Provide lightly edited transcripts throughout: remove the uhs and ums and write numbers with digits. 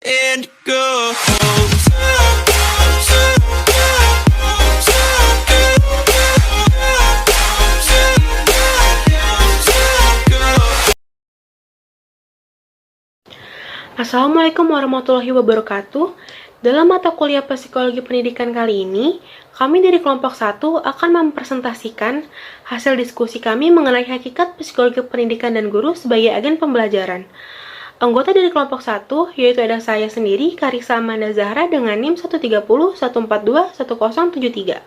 and go. Assalamualaikum warahmatullahi wabarakatuh. Dalam mata kuliah Psikologi Pendidikan kali ini, kami dari kelompok 1 akan mempresentasikan hasil diskusi kami mengenai hakikat psikologi pendidikan dan guru sebagai agen pembelajaran. Anggota dari kelompok 1 yaitu ada saya sendiri, Karissa Amanda Zahra dengan NIM 130 142 1073.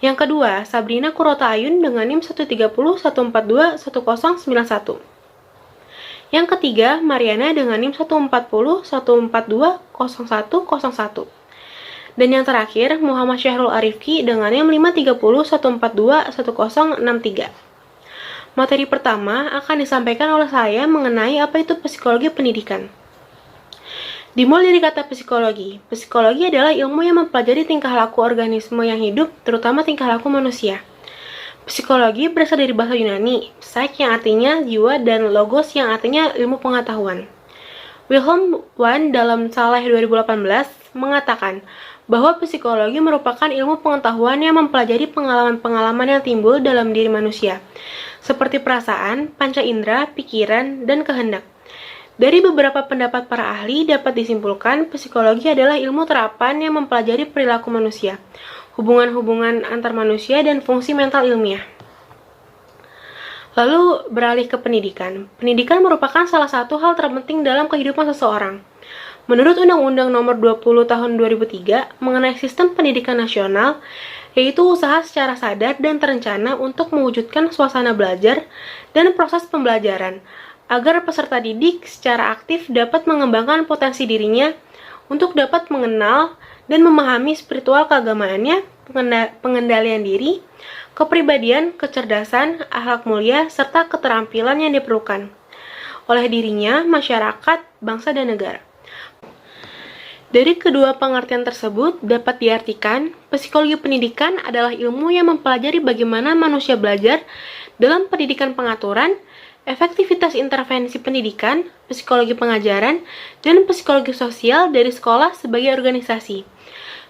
Yang kedua, Sabrina Kurota Ayun dengan NIM 130 142 1091. Yang ketiga, Mariana dengan NIM 140 142 0101. Dan yang terakhir, Muhammad Syahrul Arifki dengan NIM 530 142 1063. Materi pertama akan disampaikan oleh saya mengenai apa itu psikologi pendidikan. Dimulai dari kata psikologi. Psikologi adalah ilmu yang mempelajari tingkah laku organisme yang hidup, terutama tingkah laku manusia. Psikologi berasal dari bahasa Yunani, psyche yang artinya jiwa dan logos yang artinya ilmu pengetahuan. Wilhelm Wundt dalam Saleh 2018 mengatakan bahwa psikologi merupakan ilmu pengetahuan yang mempelajari pengalaman-pengalaman yang timbul dalam diri manusia, seperti perasaan, panca indera, pikiran, dan kehendak. Dari beberapa pendapat para ahli dapat disimpulkan psikologi adalah ilmu terapan yang mempelajari perilaku manusia, hubungan-hubungan antar manusia, dan fungsi mental ilmiah. Lalu beralih ke pendidikan. Pendidikan merupakan salah satu hal terpenting dalam kehidupan seseorang. Menurut Undang-Undang Nomor 20 Tahun 2003 mengenai Sistem Pendidikan Nasional, yaitu usaha secara sadar dan terencana untuk mewujudkan suasana belajar dan proses pembelajaran, agar peserta didik secara aktif dapat mengembangkan potensi dirinya untuk dapat mengenal dan memahami spiritual keagamaannya, pengendalian diri, kepribadian, kecerdasan, akhlak mulia, serta keterampilan yang diperlukan oleh dirinya, masyarakat, bangsa, dan negara. Dari kedua pengertian tersebut dapat diartikan, psikologi pendidikan adalah ilmu yang mempelajari bagaimana manusia belajar dalam pendidikan pengaturan, efektivitas intervensi pendidikan, psikologi pengajaran, dan psikologi sosial dari sekolah sebagai organisasi.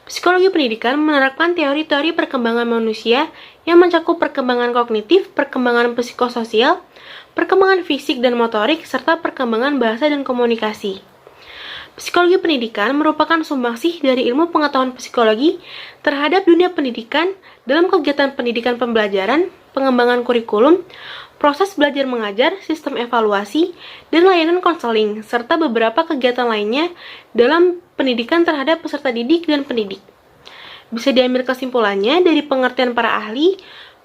Psikologi pendidikan menerapkan teori-teori perkembangan manusia yang mencakup perkembangan kognitif, perkembangan psikososial, perkembangan fisik dan motorik, serta perkembangan bahasa dan komunikasi. Psikologi pendidikan merupakan sumbangsih dari ilmu pengetahuan psikologi terhadap dunia pendidikan dalam kegiatan pendidikan pembelajaran, pengembangan kurikulum, proses belajar mengajar, sistem evaluasi, dan layanan konseling, serta beberapa kegiatan lainnya dalam pendidikan terhadap peserta didik dan pendidik. Bisa diambil kesimpulannya dari pengertian para ahli,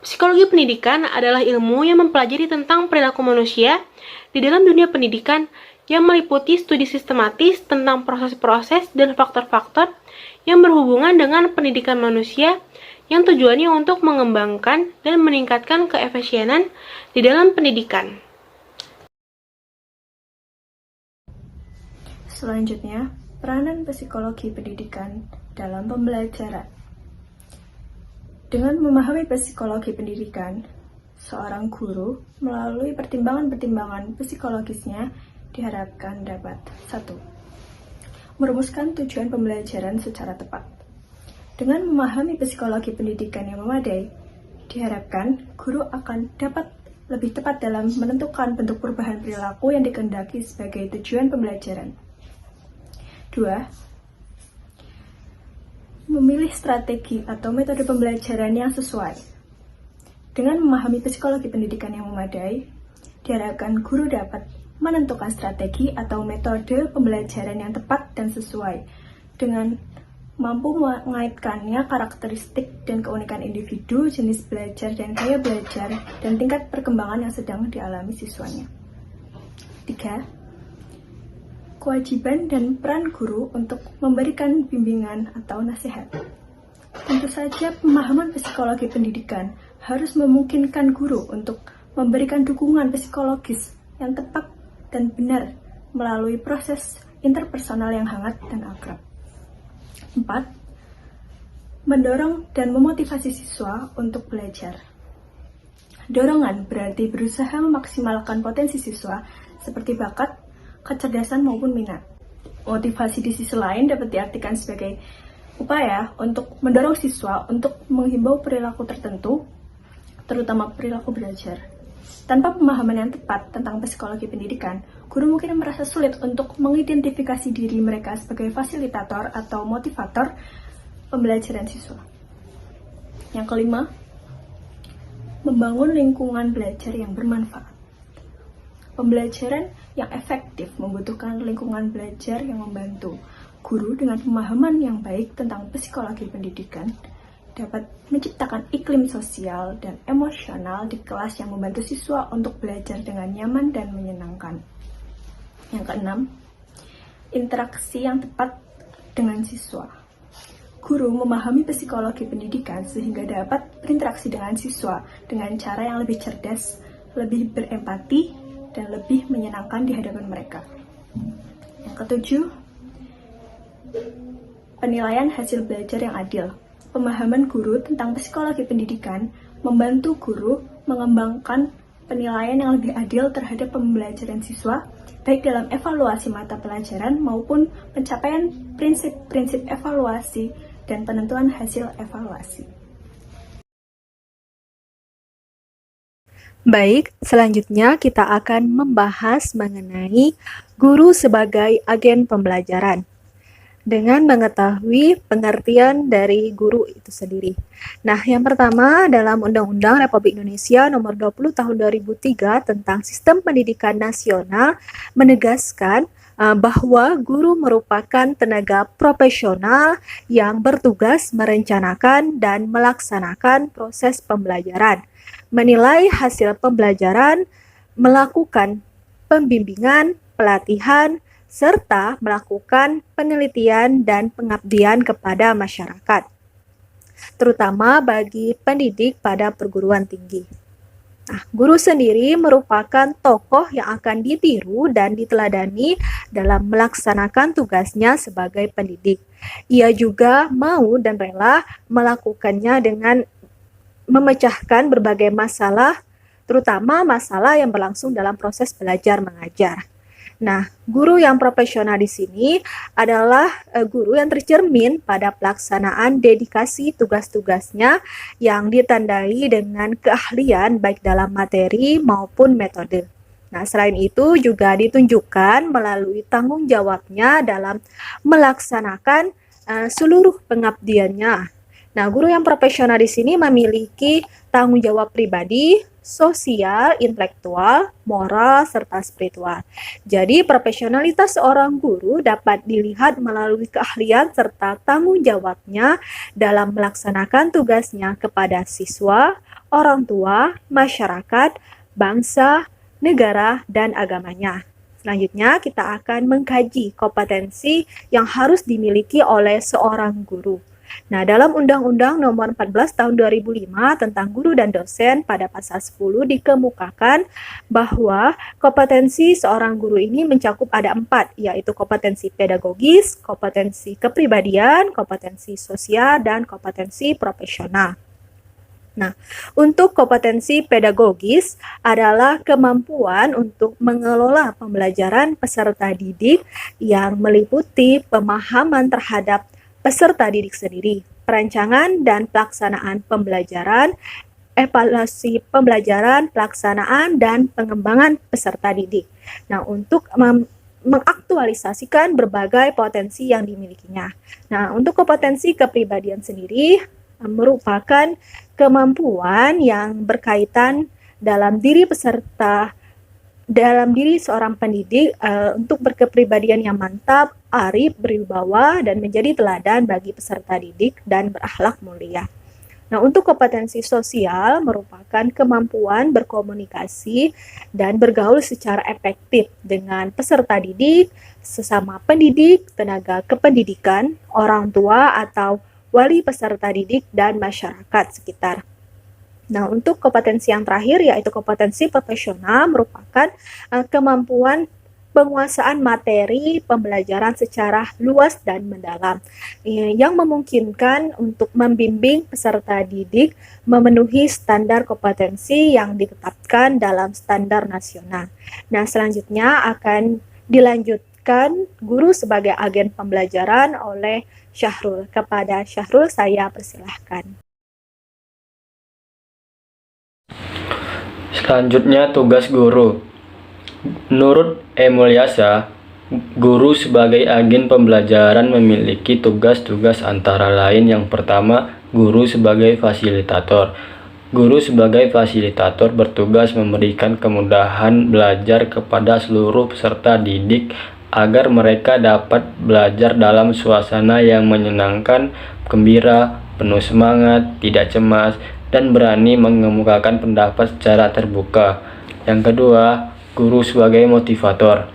psikologi pendidikan adalah ilmu yang mempelajari tentang perilaku manusia di dalam dunia pendidikan yang meliputi studi sistematis tentang proses-proses dan faktor-faktor yang berhubungan dengan pendidikan manusia yang tujuannya untuk mengembangkan dan meningkatkan keefisienan di dalam pendidikan. Selanjutnya, peranan psikologi pendidikan dalam pembelajaran. Dengan memahami psikologi pendidikan, seorang guru melalui pertimbangan-pertimbangan psikologisnya diharapkan dapat 1. Merumuskan tujuan pembelajaran secara tepat. Dengan memahami psikologi pendidikan yang memadai, diharapkan guru akan dapat lebih tepat dalam menentukan bentuk perubahan perilaku yang dikehendaki sebagai tujuan pembelajaran. 2. Memilih strategi atau metode pembelajaran yang sesuai. Dengan memahami psikologi pendidikan yang memadai, diharapkan guru dapat menentukan strategi atau metode pembelajaran yang tepat dan sesuai dengan mampu mengaitkannya karakteristik dan keunikan individu, jenis belajar dan gaya belajar, dan tingkat perkembangan yang sedang dialami siswanya. 3. Kewajiban dan peran guru untuk memberikan bimbingan atau nasihat. Tentu saja pemahaman psikologi pendidikan harus memungkinkan guru untuk memberikan dukungan psikologis yang tepat dan benar melalui proses interpersonal yang hangat dan akrab. 4. Mendorong dan memotivasi siswa untuk belajar. Dorongan berarti berusaha memaksimalkan potensi siswa seperti bakat, kecerdasan maupun minat. Motivasi di sisi lain dapat diartikan sebagai upaya untuk mendorong siswa untuk menghimbau perilaku tertentu, terutama perilaku belajar. Tanpa pemahaman yang tepat tentang psikologi pendidikan, guru mungkin merasa sulit untuk mengidentifikasi diri mereka sebagai fasilitator atau motivator pembelajaran siswa. Yang kelima, membangun lingkungan belajar yang bermanfaat. Pembelajaran yang efektif membutuhkan lingkungan belajar yang membantu. Guru dengan pemahaman yang baik tentang psikologi pendidikan dapat menciptakan iklim sosial dan emosional di kelas yang membantu siswa untuk belajar dengan nyaman dan menyenangkan. Yang keenam, interaksi yang tepat dengan siswa. Guru memahami psikologi pendidikan sehingga dapat berinteraksi dengan siswa dengan cara yang lebih cerdas, lebih berempati, dan lebih menyenangkan di hadapan mereka. Yang ketujuh, penilaian hasil belajar yang adil. Pemahaman guru tentang psikologi pendidikan membantu guru mengembangkan penilaian yang lebih adil terhadap pembelajaran siswa, baik dalam evaluasi mata pelajaran maupun pencapaian prinsip-prinsip evaluasi dan penentuan hasil evaluasi. Baik, selanjutnya kita akan membahas mengenai guru sebagai agen pembelajaran dengan mengetahui pengertian dari guru itu sendiri. Nah, yang pertama dalam Undang-Undang Republik Indonesia Nomor 20 Tahun 2003 tentang Sistem Pendidikan Nasional menegaskan bahwa guru merupakan tenaga profesional yang bertugas merencanakan dan melaksanakan proses pembelajaran, menilai hasil pembelajaran, melakukan pembimbingan, pelatihan, serta melakukan penelitian dan pengabdian kepada masyarakat, terutama bagi pendidik pada perguruan tinggi. Nah, guru sendiri merupakan tokoh yang akan ditiru dan diteladani dalam melaksanakan tugasnya sebagai pendidik. Ia juga mau dan rela melakukannya dengan memecahkan berbagai masalah, terutama masalah yang berlangsung dalam proses belajar mengajar. Nah, guru yang profesional di sini adalah guru yang tercermin pada pelaksanaan dedikasi tugas-tugasnya yang ditandai dengan keahlian baik dalam materi maupun metode. Nah, selain itu juga ditunjukkan melalui tanggung jawabnya dalam melaksanakan seluruh pengabdiannya. Nah, guru yang profesional di sini memiliki tanggung jawab pribadi, sosial, intelektual, moral, serta spiritual. Jadi, profesionalitas seorang guru dapat dilihat melalui keahlian serta tanggung jawabnya dalam melaksanakan tugasnya kepada siswa, orang tua, masyarakat, bangsa, negara, dan agamanya. Selanjutnya, kita akan mengkaji kompetensi yang harus dimiliki oleh seorang guru. Nah, dalam Undang-Undang Nomor 14 Tahun 2005 tentang guru dan dosen pada pasal 10 dikemukakan bahwa kompetensi seorang guru ini mencakup ada 4, yaitu kompetensi pedagogis, kompetensi kepribadian, kompetensi sosial, dan kompetensi profesional. Nah, untuk kompetensi pedagogis adalah kemampuan untuk mengelola pembelajaran peserta didik yang meliputi pemahaman terhadap peserta didik sendiri, perancangan dan pelaksanaan pembelajaran, evaluasi pembelajaran, pelaksanaan, dan pengembangan peserta didik. Nah, untuk mengaktualisasikan berbagai potensi yang dimilikinya. Nah, untuk kompetensi kepribadian sendiri merupakan kemampuan yang berkaitan dalam diri seorang pendidik untuk berkepribadian yang mantap, arif, berwibawa, dan menjadi teladan bagi peserta didik dan berakhlak mulia. Nah, untuk kompetensi sosial merupakan kemampuan berkomunikasi dan bergaul secara efektif dengan peserta didik, sesama pendidik, tenaga kependidikan, orang tua atau wali peserta didik, dan masyarakat sekitar. Nah, untuk kompetensi yang terakhir yaitu kompetensi profesional merupakan kemampuan penguasaan materi pembelajaran secara luas dan mendalam yang memungkinkan untuk membimbing peserta didik memenuhi standar kompetensi yang ditetapkan dalam standar nasional. Nah, selanjutnya akan dilanjutkan dilanjutkan guru sebagai agen pembelajaran oleh Syahrul. Kepada Syahrul saya persilahkan. Selanjutnya tugas guru. Menurut E. Mulyasa, guru sebagai agen pembelajaran memiliki tugas-tugas antara lain yang pertama, guru sebagai fasilitator. Guru sebagai fasilitator bertugas memberikan kemudahan belajar kepada seluruh peserta didik agar mereka dapat belajar dalam suasana yang menyenangkan, gembira, penuh semangat, tidak cemas, dan berani mengemukakan pendapat secara terbuka. Yang kedua, guru sebagai motivator.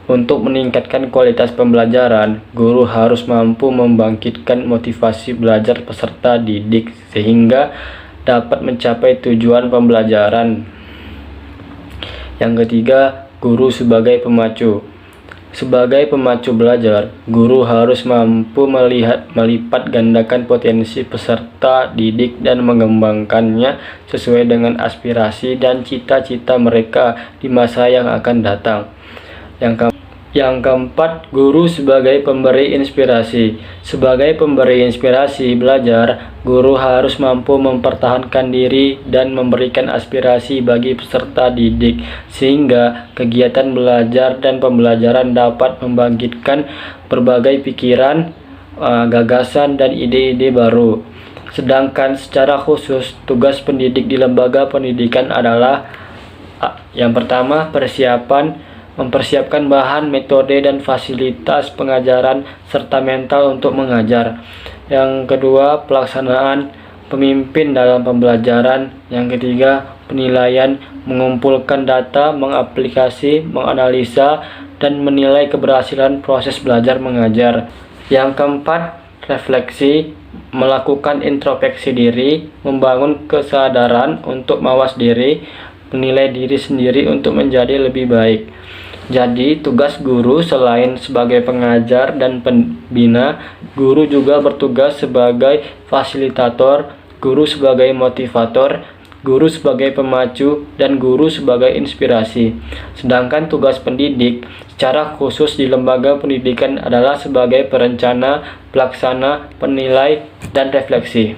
Untuk meningkatkan kualitas pembelajaran, guru harus mampu membangkitkan motivasi belajar peserta didik sehingga dapat mencapai tujuan pembelajaran. Yang ketiga, guru sebagai pemacu. Sebagai pemacu belajar, guru harus mampu melipat gandakan potensi peserta didik dan mengembangkannya sesuai dengan aspirasi dan cita-cita mereka di masa yang akan datang. Yang keempat, guru sebagai pemberi inspirasi. Sebagai pemberi inspirasi belajar, guru harus mampu mempertahankan diri dan memberikan aspirasi bagi peserta didik, sehingga kegiatan belajar dan pembelajaran dapat membangkitkan berbagai pikiran, gagasan, dan ide-ide baru. Sedangkan secara khusus, tugas pendidik di lembaga pendidikan adalah yang pertama, mempersiapkan bahan, metode, dan fasilitas pengajaran serta mental untuk mengajar. Yang kedua, pelaksanaan, pemimpin dalam pembelajaran. Yang ketiga, penilaian, mengumpulkan data, mengaplikasi, menganalisa, dan menilai keberhasilan proses belajar mengajar. Yang keempat, refleksi, melakukan introspeksi diri, membangun kesadaran untuk mawas diri, menilai diri sendiri untuk menjadi lebih baik. Jadi, tugas guru selain sebagai pengajar dan pembina, guru juga bertugas sebagai fasilitator, guru sebagai motivator, guru sebagai pemacu, dan guru sebagai inspirasi. Sedangkan tugas pendidik secara khusus di lembaga pendidikan adalah sebagai perencana, pelaksana, penilai, dan refleksi.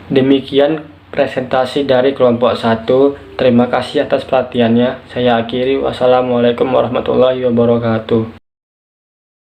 Demikian presentasi dari kelompok 1. Terima kasih atas perhatiannya. Saya akhiri. Wassalamualaikum warahmatullahi wabarakatuh.